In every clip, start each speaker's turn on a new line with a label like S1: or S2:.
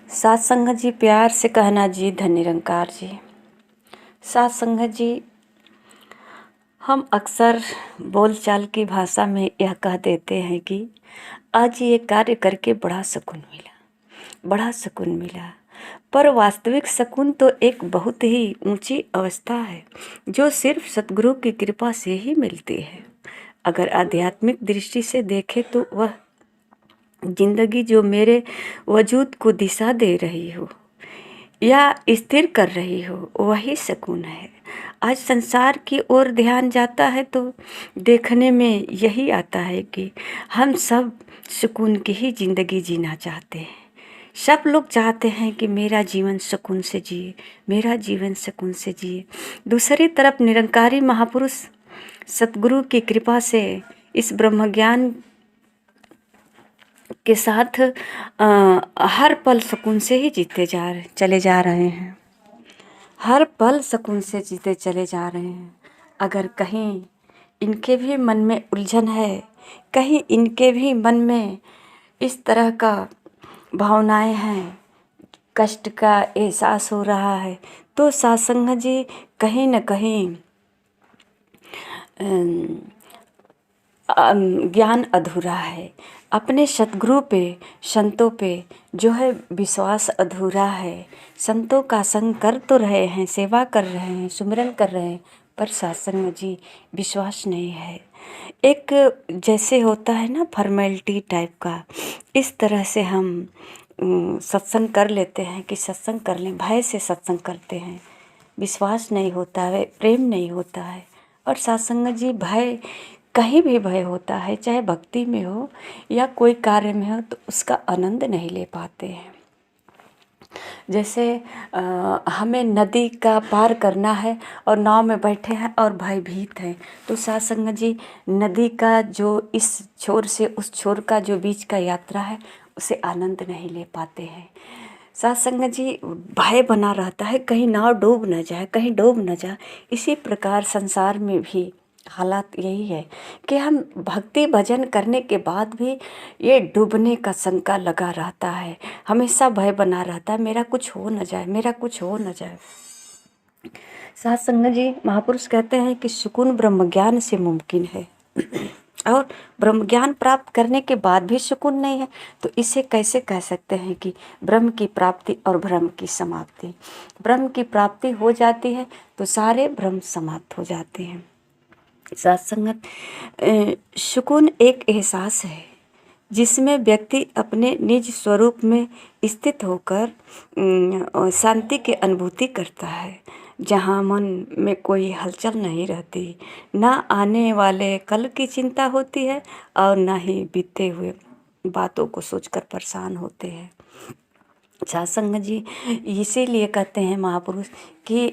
S1: साथ संगत जी, प्यार से कहना जी, धन निरंकार जी। साथ संगत जी, हम अक्सर बोलचाल की भाषा में यह कह देते हैं कि आज ये कार्य करके बड़ा सुकून मिला, बड़ा सुकून मिला। पर वास्तविक सुकून तो एक बहुत ही ऊंची अवस्था है जो सिर्फ सतगुरु की कृपा से ही मिलती है। अगर आध्यात्मिक दृष्टि से देखें तो वह जिंदगी जो मेरे वजूद को दिशा दे रही हो या स्थिर कर रही हो, वही सुकून है। आज संसार की ओर ध्यान जाता है तो देखने में यही आता है कि हम सब सुकून की ही जिंदगी जीना चाहते हैं। सब लोग चाहते हैं कि मेरा जीवन सुकून से जिए, मेरा जीवन सुकून से जिए। दूसरी तरफ निरंकारी महापुरुष सतगुरु की कृपा से इस ब्रह्म ज्ञान के साथ हर पल सुकून से ही चले जा रहे हैं। हर पल सुकून से जीते चले जा रहे हैं। अगर कहीं इनके भी मन में उलझन है, कहीं इनके भी मन में इस तरह का भावनाएं हैं, कष्ट का एहसास हो रहा है, तो सत्संग जी कहीं न कहीं ज्ञान अधूरा है। अपने सतगुरु पे, संतों पे जो है विश्वास अधूरा है। संतों का संग कर तो रहे हैं, सेवा कर रहे हैं, सुमिरन कर रहे हैं, पर सत्संग जी विश्वास नहीं है। एक जैसे होता है ना फॉर्मेलिटी टाइप का, इस तरह से हम सत्संग कर लेते हैं कि सत्संग कर लें, भय से सत्संग करते हैं। विश्वास नहीं होता है, प्रेम नहीं होता है। और सत्संग जी भय, कहीं भी भय होता है, चाहे भक्ति में हो या कोई कार्य में हो, तो उसका आनंद नहीं ले पाते हैं। जैसे हमें नदी का पार करना है और नाव में बैठे हैं और भयभीत हैं, तो सत्संग जी नदी का जो इस छोर से उस छोर का जो बीच का यात्रा है, उसे आनंद नहीं ले पाते हैं। सत्संग जी भय बना रहता है, कहीं नाव डूब न जाए, कहीं डूब न जाए। इसी प्रकार संसार में भी हालात यही है कि हम भक्ति भजन करने के बाद भी ये डूबने का शंका लगा रहता है, हमेशा भय बना रहता है, मेरा कुछ हो न जाए, मेरा कुछ हो न जाए। सत्संग जी महापुरुष कहते हैं कि सुकून ब्रह्म ज्ञान से मुमकिन है, और ब्रह्म ज्ञान प्राप्त करने के बाद भी सुकून नहीं है, तो इसे कैसे कह सकते हैं कि ब्रह्म की प्राप्ति और ब्रह्म की समाप्ति। ब्रह्म की प्राप्ति हो जाती है तो सारे ब्रह्म समाप्त हो जाते हैं। सत्संगत सुकून एक एहसास है जिसमें व्यक्ति अपने निज स्वरूप में स्थित होकर शांति की अनुभूति करता है, जहाँ मन में कोई हलचल नहीं रहती, ना आने वाले कल की चिंता होती है और ना ही बीते हुए बातों को सोचकर परेशान होते हैं। सत्संग जी इसीलिए कहते हैं महापुरुष कि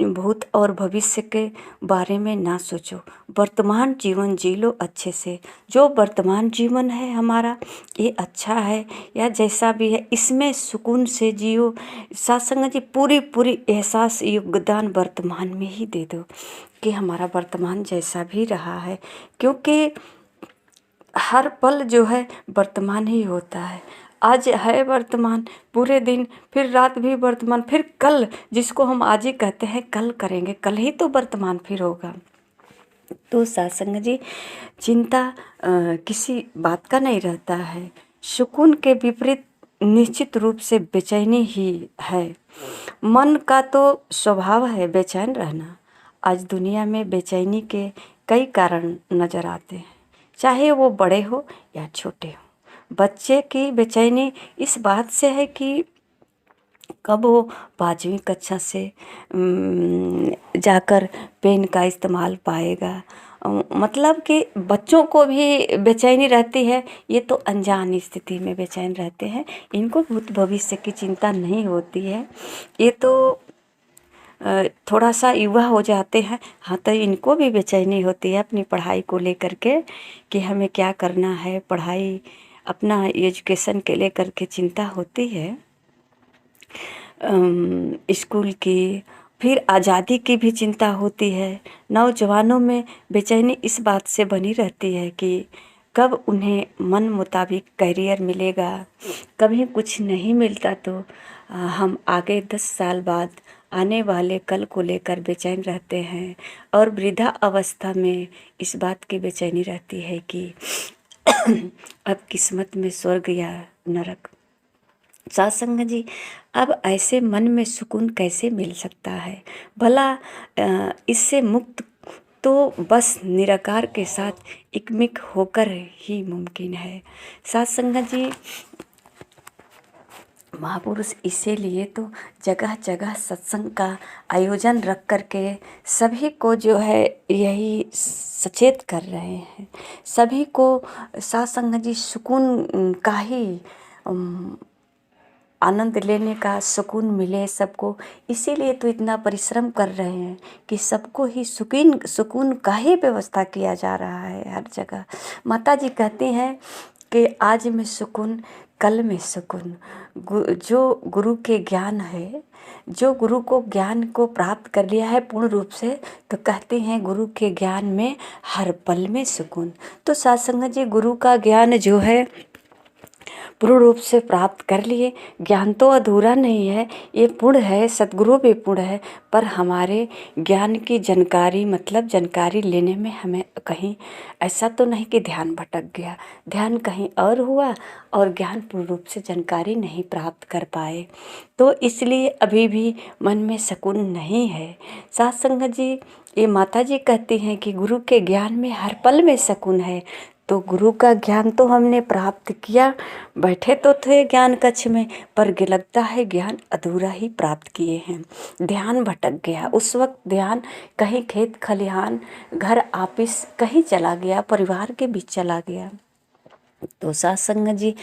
S1: भूत और भविष्य के बारे में ना सोचो, वर्तमान जीवन जी लो अच्छे से। जो वर्तमान जीवन है हमारा, ये अच्छा है या जैसा भी है, इसमें सुकून से जियो। सत्संग जी पूरी एहसास योगदान वर्तमान में ही दे दो कि हमारा वर्तमान जैसा भी रहा है, क्योंकि हर पल जो है वर्तमान ही होता है। आज है वर्तमान, पूरे दिन, फिर रात भी वर्तमान, फिर कल जिसको हम आज ही कहते हैं कल करेंगे, कल ही तो वर्तमान फिर होगा। तो सत्संग जी चिंता किसी बात का नहीं रहता है। सुकून के विपरीत निश्चित रूप से बेचैनी ही है। मन का तो स्वभाव है बेचैन रहना। आज दुनिया में बेचैनी के कई कारण नजर आते हैं, चाहे वो बड़े हो या छोटे हो। बच्चे की बेचैनी इस बात से है कि कब वो 5वीं कक्षा से जाकर पेन का इस्तेमाल पाएगा। मतलब कि बच्चों को भी बेचैनी रहती है, ये तो अनजान स्थिति में बेचैन रहते हैं, इनको भूत भविष्य की चिंता नहीं होती है। ये तो थोड़ा सा युवा हो जाते हैं, हाँ, तो इनको भी बेचैनी होती है अपनी पढ़ाई को लेकर के कि हमें क्या करना है, पढ़ाई अपना एजुकेशन के लेकर के चिंता होती है। स्कूल की, फिर आज़ादी की भी चिंता होती है। नौजवानों में बेचैनी इस बात से बनी रहती है कि कब उन्हें मन मुताबिक करियर मिलेगा। कभी कुछ नहीं मिलता तो हम आगे 10 साल बाद आने वाले कल को लेकर बेचैन रहते हैं। और वृद्धा अवस्था में इस बात की बेचैनी रहती है कि अब किस्मत में स्वर्ग या नरक। साथ संगत जी, अब ऐसे मन में सुकून कैसे मिल सकता है भला। इससे मुक्त तो बस निराकार के साथ एकमिक होकर ही मुमकिन है। साथ संगत जी, महापुरुष इसीलिए तो जगह जगह सत्संग का आयोजन रख करके सभी को जो है यही सचेत कर रहे हैं। सभी को साथ संगत जी सुकून का ही आनंद लेने का, सुकून मिले सबको। इसीलिए तो इतना परिश्रम कर रहे हैं कि सबको ही सुकून का ही व्यवस्था किया जा रहा है हर जगह। माता जी कहती हैं कि आज में सुकून, कल में सुकून। जो गुरु के ज्ञान है, जो गुरु को ज्ञान को प्राप्त कर लिया है पूर्ण रूप से, तो कहते हैं गुरु के ज्ञान में हर पल में सुकून। तो साथ संगत जी, गुरु का ज्ञान जो है पूर्ण रूप से प्राप्त कर लिए। ज्ञान तो अधूरा नहीं है, ये पूर्ण है, सद्गुरु भी पूर्ण है। पर हमारे ज्ञान की जानकारी, मतलब जानकारी लेने में हमें कहीं ऐसा तो नहीं कि ध्यान भटक गया, ध्यान कहीं और हुआ और ज्ञान पूर्ण रूप से जानकारी नहीं प्राप्त कर पाए, तो इसलिए अभी भी मन में सुकून नहीं है। साथ संगत जी, ये माता जी कहती हैं कि गुरु के ज्ञान में हर पल में सुकून है। तो गुरु का ज्ञान तो हमने प्राप्त किया, बैठे तो थे ज्ञान कक्ष में, पर लगता है ज्ञान अधूरा ही प्राप्त किए हैं। ध्यान भटक गया, उस वक्त ध्यान कहीं खेत खलिहान, घर ऑफिस कहीं चला गया, परिवार के बीच चला गया। तो साथ संगत जी,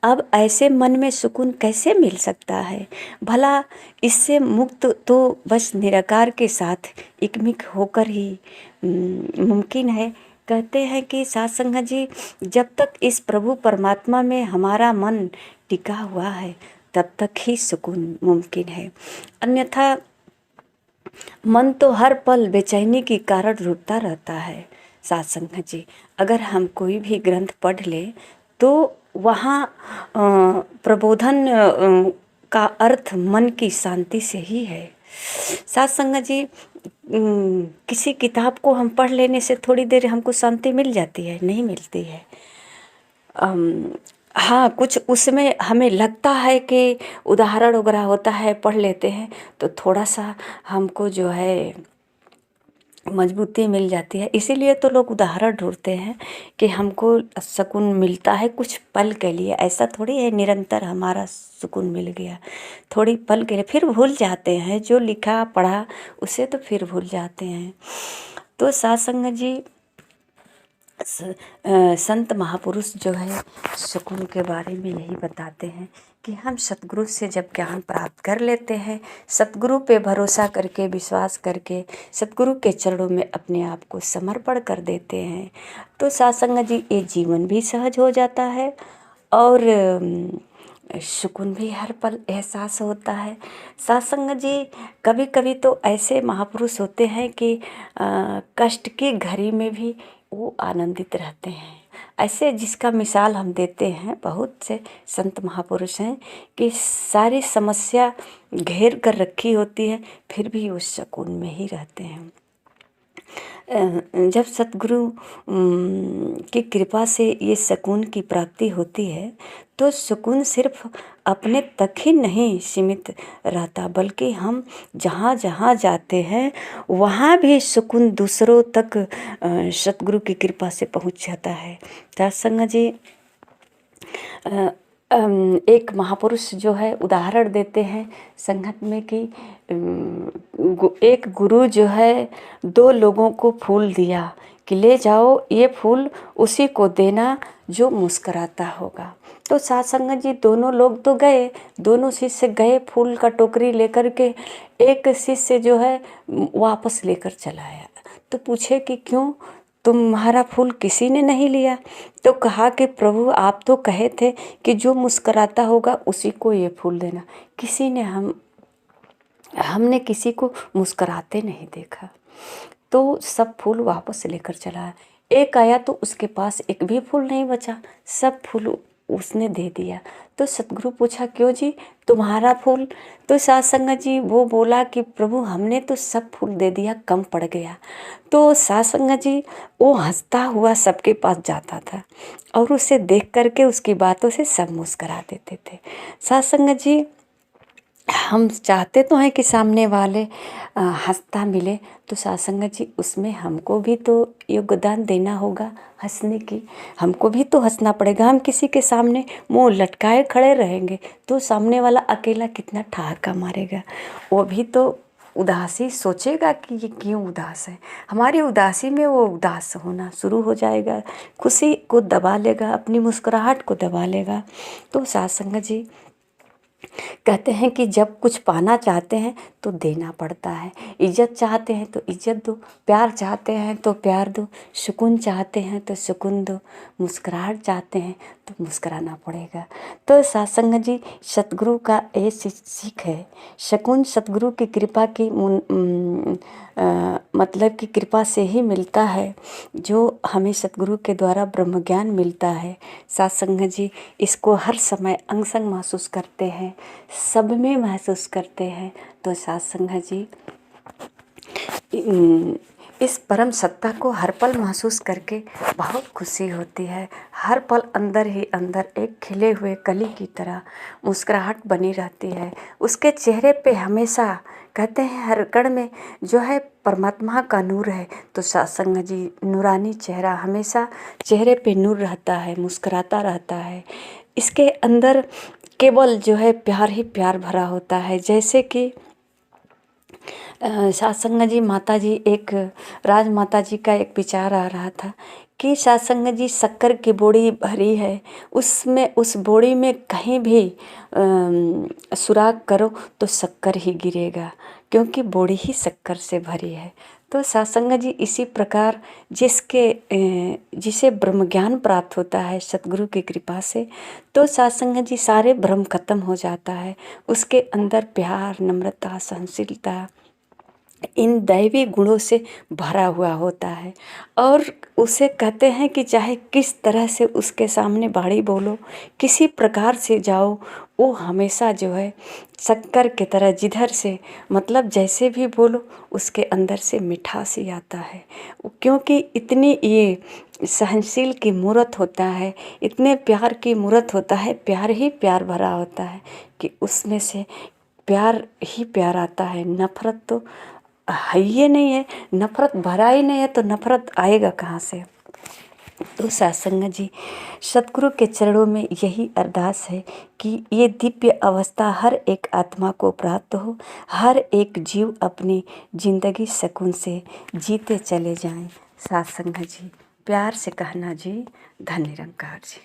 S1: अब ऐसे मन में सुकून कैसे मिल सकता है भला। इससे मुक्त तो बस निराकार के साथ एकमिक होकर ही मुमकिन है। कहते हैं कि साथ संगत जी, जब तक इस प्रभु परमात्मा में हमारा मन टिका हुआ है तब तक ही सुकून मुमकिन है। अन्यथा मन तो हर पल बेचैनी के कारण रुकता रहता है। साथ संगत जी, अगर हम कोई भी ग्रंथ पढ़ ले तो वहाँ प्रबोधन का अर्थ मन की शांति से ही है। साथ संगत जी, किसी किताब को हम पढ़ लेने से थोड़ी देर हमको शांति मिल जाती है, नहीं मिलती है। हाँ, कुछ उसमें हमें लगता है कि उदाहरण वगैरह होता है, पढ़ लेते हैं तो थोड़ा सा हमको जो है मजबूती मिल जाती है। इसीलिए तो लोग उदाहरण ढूंढते हैं कि हमको सुकून मिलता है कुछ पल के लिए। ऐसा थोड़ी है निरंतर हमारा सुकून मिल गया, थोड़ी पल के लिए फिर भूल जाते हैं। जो लिखा पढ़ा उसे तो फिर भूल जाते हैं। तो साथ संगत जी, संत महापुरुष जो है सुकून के बारे में यही बताते हैं कि हम सतगुरु से जब ज्ञान प्राप्त कर लेते हैं, सतगुरु पे भरोसा करके, विश्वास करके सतगुरु के चरणों में अपने आप को समर्पण कर देते हैं, तो साथ संगत जी ये जीवन भी सहज हो जाता है और सुकून भी हर पल एहसास होता है। साथ संगत जी, कभी कभी तो ऐसे महापुरुष होते हैं कि कष्ट की घड़ी में भी वो आनंदित रहते हैं। ऐसे जिसका मिसाल हम देते हैं, बहुत से संत महापुरुष हैं कि सारी समस्या घेर कर रखी होती है फिर भी उस सुकून में ही रहते हैं। जब सतगुरु की कृपा से ये सुकून की प्राप्ति होती है तो सुकून सिर्फ अपने तक ही नहीं सीमित रहता, बल्कि हम जहाँ जहाँ जाते हैं वहाँ भी सुकून दूसरों तक सतगुरु की कृपा से पहुँच जाता है। सत्संग जी, एक महापुरुष जो है उदाहरण देते हैं संगत में कि एक गुरु जो है 2 लोगों को फूल दिया कि ले जाओ, ये फूल उसी को देना जो मुस्कुराता होगा। तो साथ संगत जी, दोनों लोग तो गए, दोनों शिष्य गए फूल का टोकरी लेकर के। एक शिष्य जो है वापस लेकर चला आया, तो पूछे कि क्यों तुम्हारा फूल किसी ने नहीं लिया? तो कहा कि प्रभु आप तो कहे थे कि जो मुस्कुराता होगा उसी को ये फूल देना। किसी ने हमने किसी को मुस्कुराते नहीं देखा, तो सब फूल वापस लेकर चला। एक आया तो उसके पास एक भी फूल नहीं बचा, सब फूल उसने दे दिया। तो सतगुरु पूछा क्यों जी, तुम्हारा फूल? तो साध संगत जी वो बोला कि प्रभु हमने तो सब फूल दे दिया, कम पड़ गया। तो साध संगत जी वो हंसता हुआ सबके पास जाता था और उसे देख करके उसकी बातों से सब मुस्करा देते थे। साध संगत जी हम चाहते तो हैं कि सामने वाले हंसता मिले, तो साध संगत जी उसमें हमको भी तो योगदान देना होगा हंसने की, हमको भी तो हंसना पड़ेगा। हम किसी के सामने मुंह लटकाए खड़े रहेंगे तो सामने वाला अकेला कितना ठहाका मारेगा, वो भी तो उदासी सोचेगा कि ये क्यों उदास है। हमारी उदासी में वो उदास होना शुरू हो जाएगा, खुशी को दबा लेगा, अपनी मुस्कुराहट को दबा लेगा। तो साध संगत जी कहते हैं कि जब कुछ पाना चाहते हैं तो देना पड़ता है, इज्जत चाहते हैं तो इज्जत दो, प्यार चाहते हैं तो प्यार दो, सुकून चाहते हैं तो सुकून दो, मुस्कुराहट चाहते हैं तो मुस्कुराना पड़ेगा। तो साध संगत जी सतगुरु का ये सीख है। सुकून सतगुरु की कृपा की मतलब कि कृपा से ही मिलता है, जो हमें सतगुरु के द्वारा ब्रह्म ज्ञान मिलता है। साध संगत जी इसको हर समय अंग संग महसूस करते हैं, सब में महसूस करते हैं। तो साध संगत जी इस परम सत्ता को हर पल महसूस करके बहुत खुशी होती है। हर पल अंदर ही अंदर एक खिले हुए कली की तरह मुस्कुराहट बनी रहती है। उसके चेहरे पे हमेशा कहते हैं हर कण में जो है परमात्मा का नूर है। तो साध संगत जी नूरानी चेहरा, हमेशा चेहरे पे नूर रहता है, मुस्कुराता रहता है। इसके अंदर केवल जो है प्यार ही प्यार भरा होता है। जैसे कि साध संगत जी माता जी एक राजमाता जी का एक विचार आ रहा था कि साध संगत जी शक्कर की बोरी भरी है, उसमें उस बोरी में कहीं भी सुराख करो तो शक्कर ही गिरेगा, क्योंकि बोरी ही शक्कर से भरी है। तो साध संगत जी इसी प्रकार जिसे ब्रह्म ज्ञान प्राप्त होता है सतगुरु की कृपा से, तो साध संगत जी सारे भ्रम खत्म हो जाता है। उसके अंदर प्यार, नम्रता, सहनशीलता, इन दैवी गुणों से भरा हुआ होता है। और उसे कहते हैं कि चाहे किस तरह से उसके सामने बाड़ी बोलो, किसी प्रकार से जाओ, वो हमेशा जो है शक्कर की तरह जिधर से मतलब जैसे भी बोलो उसके अंदर से मिठास ही आता है। क्योंकि इतनी ये सहनशील की मूरत होता है, इतने प्यार की मूरत होता है, प्यार ही प्यार भरा होता है कि उसमें से प्यार ही प्यार आता है। नफरत तो है ही नहीं है, नफरत भरा ही नहीं है तो नफरत आएगा कहाँ से। तो साध संगत जी सतगुरु के चरणों में यही अरदास है कि ये दिव्य अवस्था हर एक आत्मा को प्राप्त हो, हर एक जीव अपनी जिंदगी सुकून से जीते चले जाएं। साध संगत जी प्यार से कहना जी, धन्य निरंकार जी।